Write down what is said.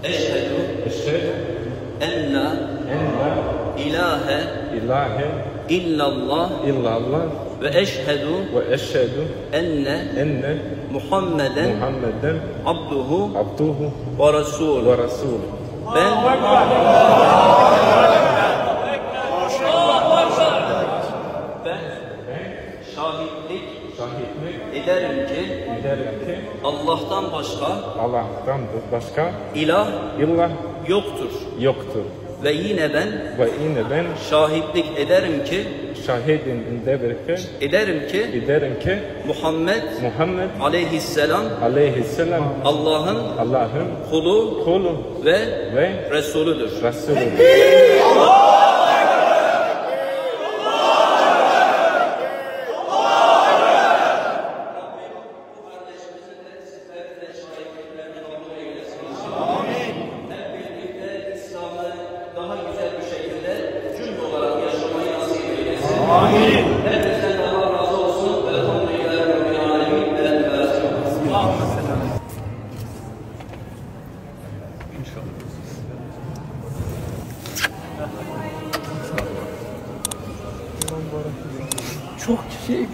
Eşhedü Eşhedü enne ilahe ilahe illallah illallah ve eşhedü ve eşhedü enne Muhammeden abduhu ve resulü. Ben şahitlik ederim ki Allah'tan başka ilah yoktur. Ve yine ben şahitlik ederim ki Muhammed aleyhisselam Allah'ın kulu ve Resulüdür. Daha güzel bir şekilde cümle olarak yaşamayı nasip eylesin. Amin. Hepinizden Allah razı olsun. Elhamdülillahi Rabbil alemin. Çok şey